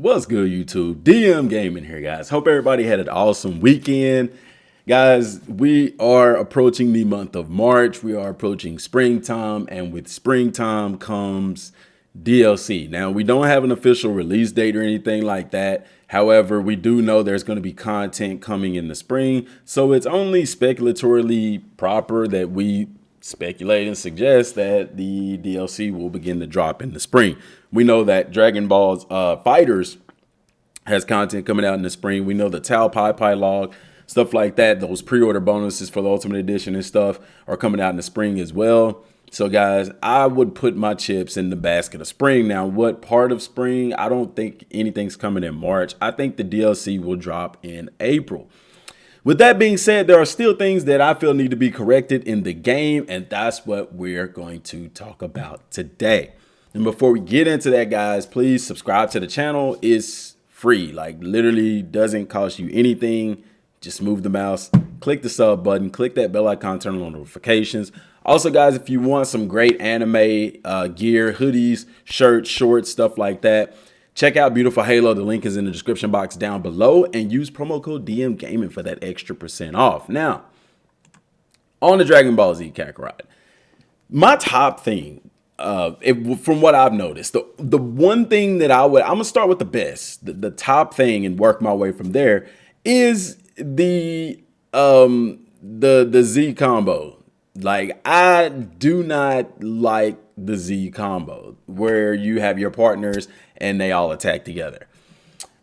What's good, YouTube? Dmgaming here, guys. Hope everybody had an awesome weekend. Guys, we are approaching the month of March. We are approaching springtime, and with springtime comes DLC. Now, we don't have an official release date or anything like that. However, we do know there's going to be content coming in the spring, so it's only speculatorily proper that we speculate and suggest that the DLC will begin to drop in the spring. We know that Dragon Ball's Fighters has content coming out in the spring. We know the Tao Pai Pai log, stuff like that, those pre-order bonuses for the Ultimate Edition and stuff are coming out in the spring as well. So guys, I would put my chips in the basket of spring. Now, what part of spring? I don't think anything's coming in March. I think the DLC will drop in April. With that being said, there are still things that I feel need to be corrected in the game, and that's what we're going to talk about today. And before we get into that, guys, please subscribe to the channel. It's free, like literally doesn't cost you anything. Just move the mouse, click the sub button, click that bell icon, turn on notifications. Also, guys, if you want some great anime gear, hoodies, shirts, shorts, stuff like that, check out Beautiful Halo. The link is in the description box down below, and use promo code DMGaming for that extra % off. Now, on the Dragon Ball Z Kakarot, my top thing, from what I've noticed, the one thing that I'm gonna start with the best, the top thing, and work my way from there is the Z combo. Like, I do not like the Z combo where you have your partners and they all attack together.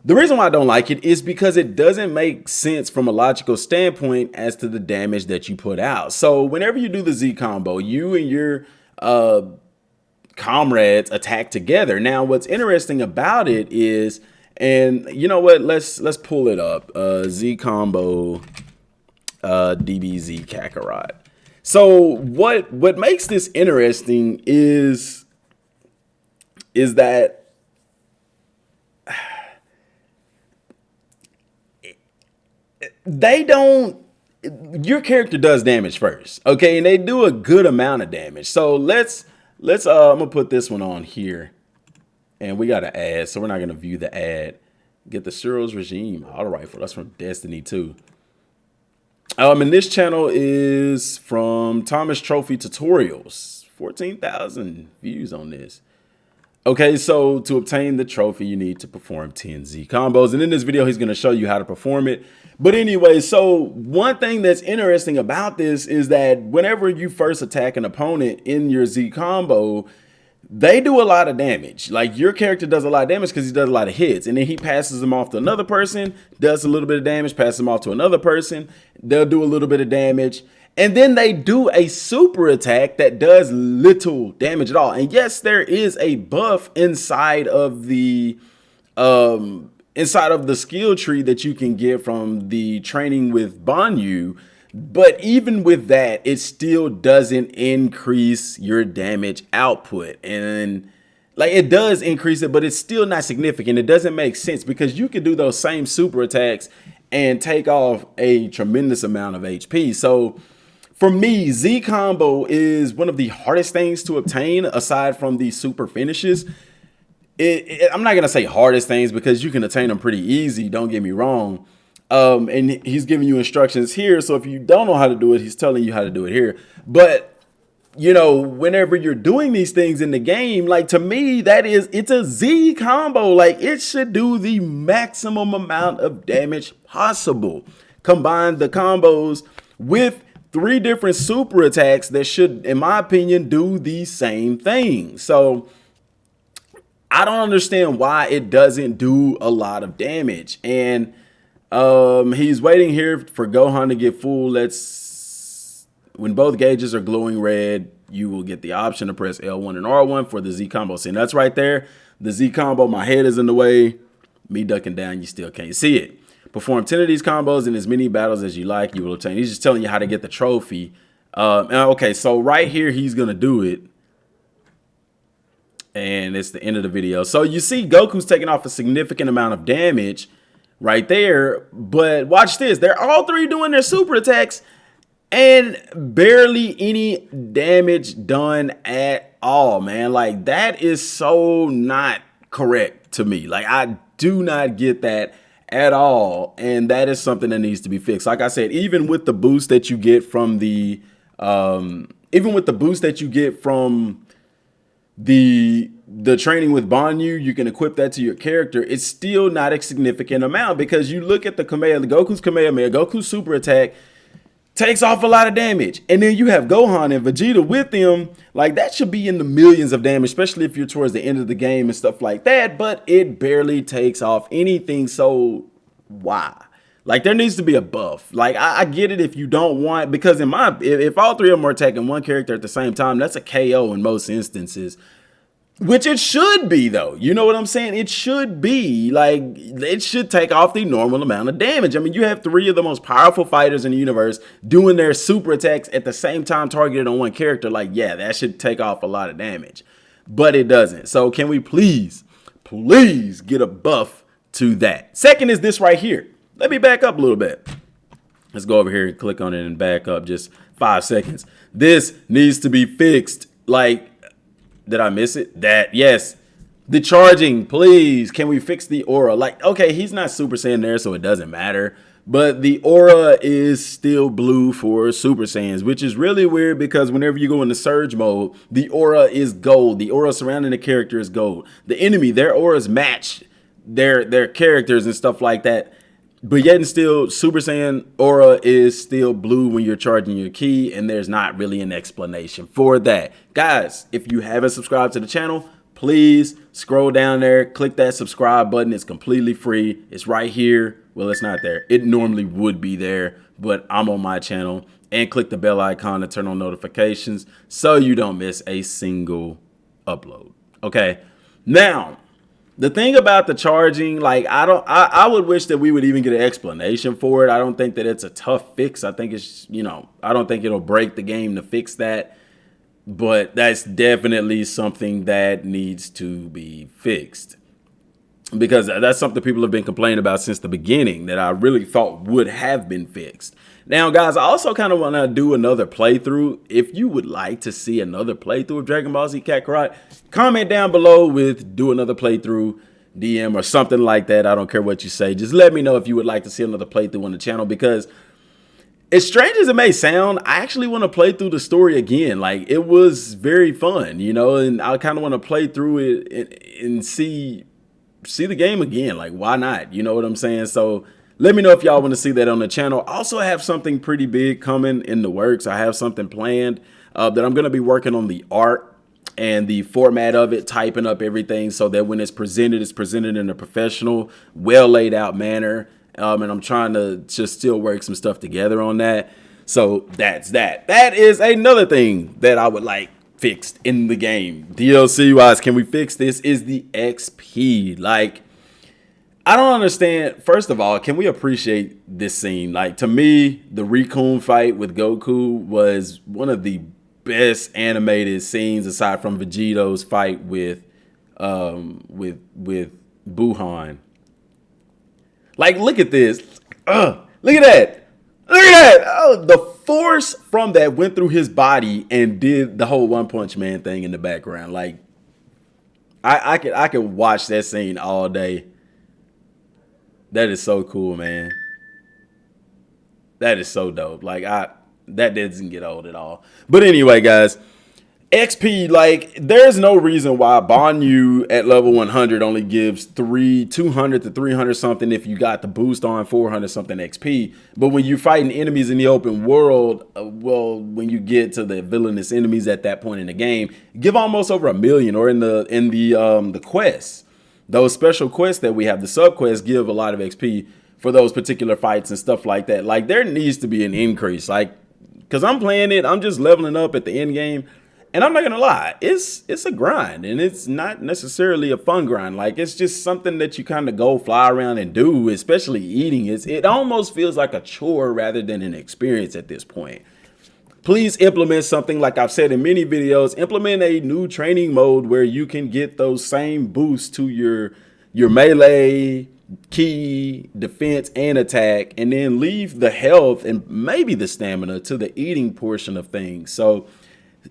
The reason why I don't like it is because it doesn't make sense from a logical standpoint as to the damage that you put out. So whenever you do the Z combo, you and your comrades attack together. Now, what's interesting about it is, and you know what, let's pull it up. Z combo dbzkakarot. So what makes this interesting is that your character does damage first, okay, and they do a good amount of damage. So let's I'm gonna put this one on here, and we got an ad, so we're not gonna view the ad. Get the Cyril's Regime auto rifle. That's from Destiny 2. And this channel is from Thomas Trophy Tutorials. 14,000 views on this. Okay, so to obtain the trophy, you need to perform 10 Z combos. And in this video, he's going to show you how to perform it. But anyway, so one thing that's interesting about this is that whenever you first attack an opponent in your Z combo, they do a lot of damage. Like, your character does a lot of damage because he does a lot of hits, and then he passes them off to another person, does a little bit of damage, passes them off to another person, they'll do a little bit of damage, and then they do a super attack that does little damage at all. And yes, there is a buff inside of the skill tree that you can get from the training with Banyu. But even with that, it still doesn't increase your damage output. And like, it does increase it, but it's still not significant. It doesn't make sense because you can do those same super attacks and take off a tremendous amount of HP. So for me, Z combo is one of the hardest things to obtain aside from the super finishes. I'm not going to say hardest things because you can attain them pretty easy. Don't get me wrong. And he's giving you instructions here. So if you don't know how to do it, he's telling you how to do it here. But, you know, whenever you're doing these things in the game, like, to me, it's a Z combo. Like, it should do the maximum amount of damage possible. Combine the combos with 3 different super attacks that should, in my opinion, do the same thing. So I don't understand why it doesn't do a lot of damage. And he's waiting here for Gohan to get full. When both gauges are glowing red, you will get the option to press L1 and R1 for the Z combo. See, that's right there. The Z combo, my head is in the way. Me ducking down, you still can't see it. Perform 10 of these combos in as many battles as you like. You will obtain. He's just telling you how to get the trophy. Okay, so right here, he's going to do it. And it's the end of the video. So you see Goku's taking off a significant amount of damage right there, but watch this. They're all 3 doing their super attacks and barely any damage done at all, man. Like, that is so not correct to me. Like, I do not get that at all, and that is something that needs to be fixed. Like I said, even with the boost that you get from the the training with Banyu, you can equip that to your character. It's still not a significant amount, because you look at the Kamehameha, Goku's Kamehameha, Goku's super attack takes off a lot of damage, and then you have Gohan and Vegeta with them. Like, that should be in the millions of damage, especially if you're towards the end of the game and stuff like that, but it barely takes off anything. So why? Like, there needs to be a buff. Like, I get it if you don't want, because if all three of them are attacking one character at the same time, that's a KO in most instances. Which it should be, though. You know what I'm saying? It should be. Like, it should take off the normal amount of damage. I mean, you have three of the most powerful fighters in the universe doing their super attacks at the same time targeted on one character. Like, yeah, that should take off a lot of damage. But it doesn't. So can we please get a buff to that? Second is this right here. Let me back up a little bit. Let's go over here and click on it and back up just 5 seconds. This needs to be fixed. Like, did I miss it? Yes. The charging, please. Can we fix the aura? Like, okay, he's not Super Saiyan there, so it doesn't matter. But the aura is still blue for Super Saiyans, which is really weird, because whenever you go into Surge mode, the aura is gold. The aura surrounding the character is gold. The enemy, their auras match their characters and stuff like that. But yet and still, Super Saiyan aura is still blue when you're charging your ki, and there's not really an explanation for that. Guys, if you haven't subscribed to the channel, please scroll down there, click that subscribe button. It's completely free. It's right here. Well, it's not there. It normally would be there, but I'm on my channel. And click the bell icon to turn on notifications so you don't miss a single upload. Okay, now, the thing about the charging, like, I would wish that we would even get an explanation for it. I don't think that it's a tough fix. I think it's, I don't think it'll break the game to fix that. But that's definitely something that needs to be fixed, because that's something people have been complaining about since the beginning that I really thought would have been fixed. Now, guys, I also kind of want to do another playthrough. If you would like to see another playthrough of Dragon Ball Z Kakarot, comment down below with do another playthrough, DM or something like that. I don't care what you say. Just let me know if you would like to see another playthrough on the channel, because as strange as it may sound, I actually want to play through the story again. Like, it was very fun, and I kind of want to play through it and see the game again. Like, why not? You know what I'm saying? So let me know if y'all want to see that on the channel. I also have something pretty big coming in the works. I have something planned that I'm going to be working on the art and the format of it, typing up everything so that when it's presented in a professional, well laid out manner. And I'm trying to just still work some stuff together on that. So that's that. That is another thing that I would like fixed in the game. DLC wise, can we fix this? Is the XP. Like, I don't understand. First of all, can we appreciate this scene? Like, to me, the Raccoon fight with Goku was one of the best animated scenes, aside from Vegeto's fight with Buhan. Like, look at this. Look at that. Look at that. Oh, the force from that went through his body and did the whole One Punch Man thing in the background. Like, I could watch that scene all day. That is so cool, man. That is so dope. Like, that doesn't get old at all. But anyway, guys, XP, like, there's no reason why Banyu at level 100 only gives 200 to 300 something if you got the boost on 400 something XP. But when you're fighting enemies in the open world, well, when you get to the villainous enemies at that point in the game, give almost over 1 million. Or in the quests, those special quests that we have, the sub quests, give a lot of XP for those particular fights and stuff like that. Like, there needs to be an increase, like, because I'm playing it, I'm just leveling up at the end game. And I'm not gonna lie, it's a grind, and it's not necessarily a fun grind. Like, it's just something that you kind of go fly around and do, especially eating. It almost feels like a chore rather than an experience at this point. Please implement something, like I've said in many videos, implement a new training mode where you can get those same boosts to your melee, ki, defense, and attack, and then leave the health and maybe the stamina to the eating portion of things. So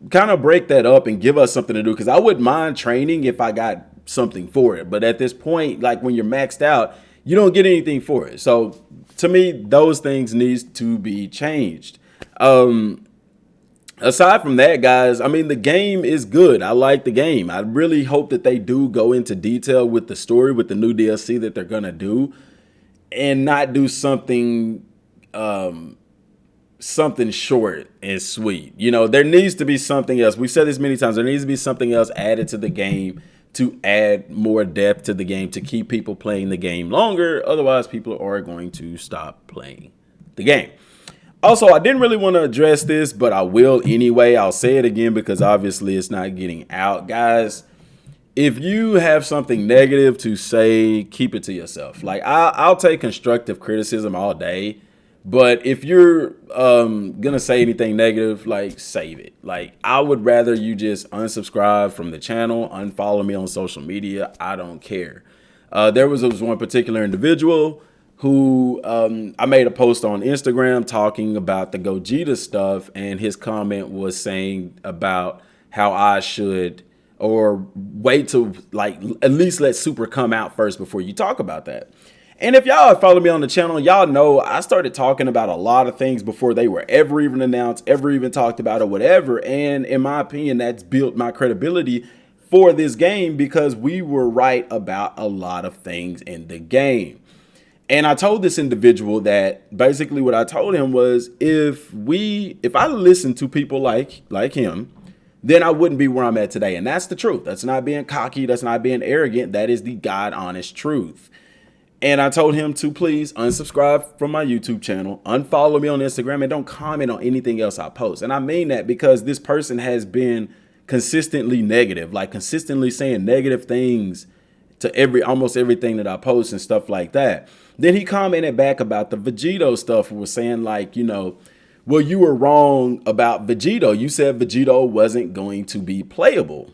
kind of break that up and give us something to do, because I wouldn't mind training if I got something for it. But at this point, like when you're maxed out, you don't get anything for it. So to me, those things needs to be changed. Aside from that, guys, I mean, the game is good. I like the game. I really hope that they do go into detail with the story, with the new DLC that they're going to do, and not do something something short and sweet. You know, there needs to be something else. We've said this many times. There needs to be something else added to the game to add more depth to the game, to keep people playing the game longer. Otherwise, people are going to stop playing the game. Also, I didn't really want to address this, but I will anyway. I'll say it again because obviously it's not getting out. Guys, if you have something negative to say, keep it to yourself. Like, I'll take constructive criticism all day. But if you're going to say anything negative, like, save it. Like, I would rather you just unsubscribe from the channel, unfollow me on social media. I don't care. There was one particular individual who I made a post on Instagram talking about the Gogeta stuff, and his comment was saying about how I should or wait to, like, at least let Super come out first before you talk about that. And if y'all have followed me on the channel, y'all know I started talking about a lot of things before they were ever even announced, ever even talked about, or whatever. And in my opinion, that's built my credibility for this game because we were right about a lot of things in the game. And I told this individual that basically what I told him was if I listened to people like him, then I wouldn't be where I'm at today. And that's the truth. That's not being cocky. That's not being arrogant. That is the God honest truth. And I told him to please unsubscribe from my YouTube channel, unfollow me on Instagram, and don't comment on anything else I post. And I mean that because this person has been consistently negative, like consistently saying negative things to almost everything that I post and stuff like that. Then he commented back about the Vegito stuff and was saying, like, you know, well, you were wrong about Vegito. You said Vegito wasn't going to be playable.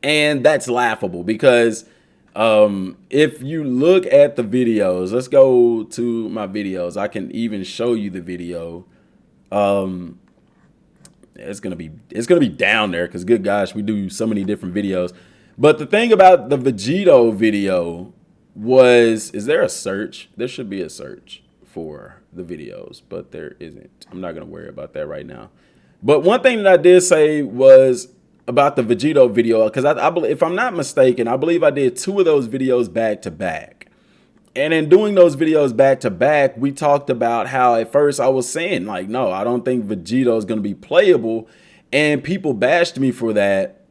And that's laughable because if you look at the videos, let's go to my videos. I can even show you the video. It's gonna be down there because good gosh, we do so many different videos. But the thing about the Vegito video was, is there a search? There should be a search for the videos, but there isn't. I'm not gonna worry about that right now. But one thing that I did say was about the Vegito video, because I believe, if I'm not mistaken, I believe I did 2 of those videos back to back. And in doing those videos back to back, we talked about how at first I was saying, like, no, I don't think Vegito is going to be playable. And people bashed me for that.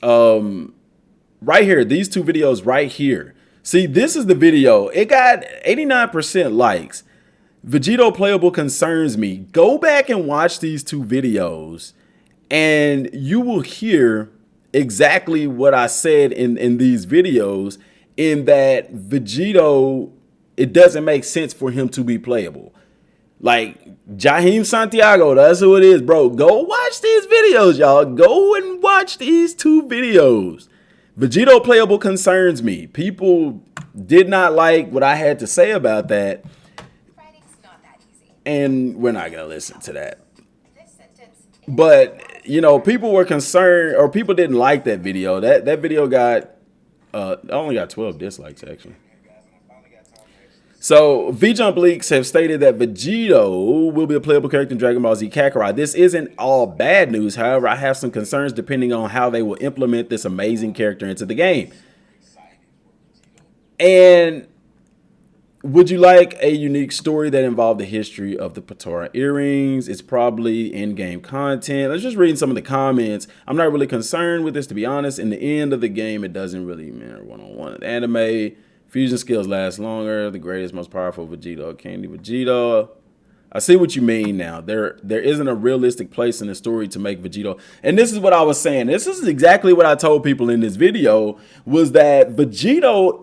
Right here, these 2 videos right here. See, this is the video. It got 89% likes. Vegito playable concerns me. Go back and watch these 2 videos. And you will hear exactly what I said in these videos, in that Vegito, it doesn't make sense for him to be playable. Like Jaheim Santiago, that's who it is, bro. Go watch these videos, y'all. Go and watch these 2 videos. Vegito playable concerns me. People did not like what I had to say about that. And we're not going to listen to that. But, you know, people were concerned, or people didn't like that video. That video got, only got 12 dislikes, actually. So, VJump leaks have stated that Vegito will be a playable character in Dragon Ball Z Kakarot. This isn't all bad news. However, I have some concerns depending on how they will implement this amazing character into the game. And would you like a unique story that involved the history of the Potara earrings? It's probably in-game content. Let's just read some of the comments. I'm not really concerned with this, to be honest. In the end of the game, it doesn't really matter one-on-one. Anime, fusion skills last longer. The greatest, most powerful Vegito, Candy Vegito. I see what you mean now. There isn't a realistic place in the story to make Vegito. And this is what I was saying. This is exactly what I told people in this video, was that Vegito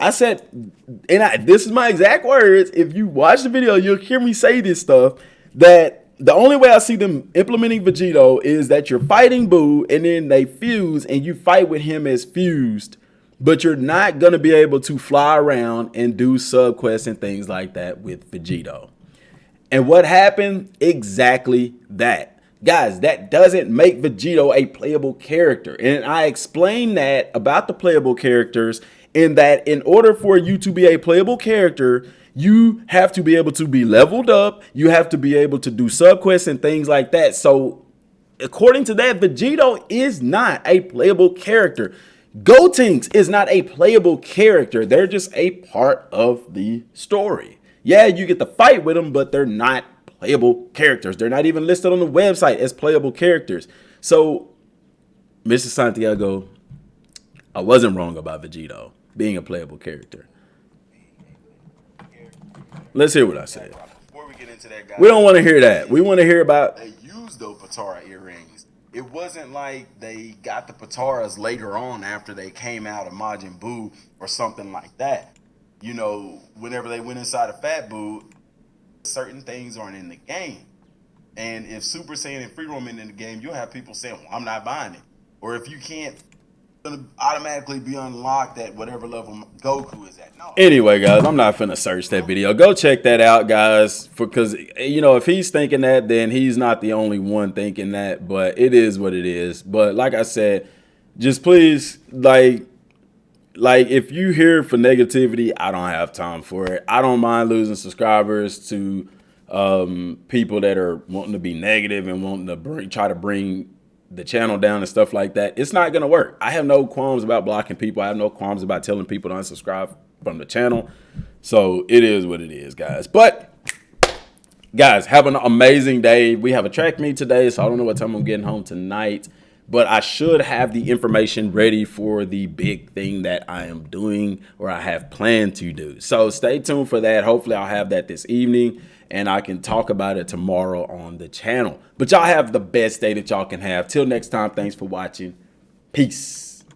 I said, and this is my exact words. If you watch the video, you'll hear me say this stuff, that the only way I see them implementing Vegito is that you're fighting Boo and then they fuse and you fight with him as fused, but you're not going to be able to fly around and do subquests and things like that with Vegito. And what happened? Exactly that. Guys, that doesn't make Vegito a playable character. And I explained that about the playable characters, in that in order for you to be a playable character, you have to be able to be leveled up. You have to be able to do subquests and things like that. So according to that, Vegito is not a playable character. Gotenks is not a playable character. They're just a part of the story. Yeah, you get to fight with them, but they're not playable characters. They're not even listed on the website as playable characters. So, Mr. Santiago, I wasn't wrong about Vegito being a playable character. Let's hear what I said. Before we get into that, guys, We don't want to hear that. We want to hear about... they used those Patara earrings. It wasn't like they got the Pataras later on after they came out of Majin Buu or something like that. You know, whenever they went inside of Fat Buu, certain things aren't in the game. And if Super Saiyan and Free Roaming in the game, you'll have people saying, well, I'm not buying it. Or if you can't, it's gonna automatically be unlocked at whatever level Goku is at. No. Anyway, guys, I'm not finna search that video. Go check that out, guys, because, you know, if he's thinking that, then he's not the only one thinking that, but it is what it is. But like I said, just please, like if you here for negativity, I don't have time for it. I don't mind losing subscribers to people that are wanting to be negative and wanting to try to bring the channel down and stuff like that. It's not gonna work. I have no qualms about blocking people. I have no qualms about telling people to unsubscribe from the channel. So it is what it is, guys. But guys, have an amazing day. We have a track meet today, so I don't know what time I'm getting home tonight, but I should have the information ready for the big thing that I am doing, or I have planned to do. So stay tuned for that. Hopefully I'll have that this evening and I can talk about it tomorrow on the channel. But y'all have the best day that y'all can have. Till next time, thanks for watching. Peace.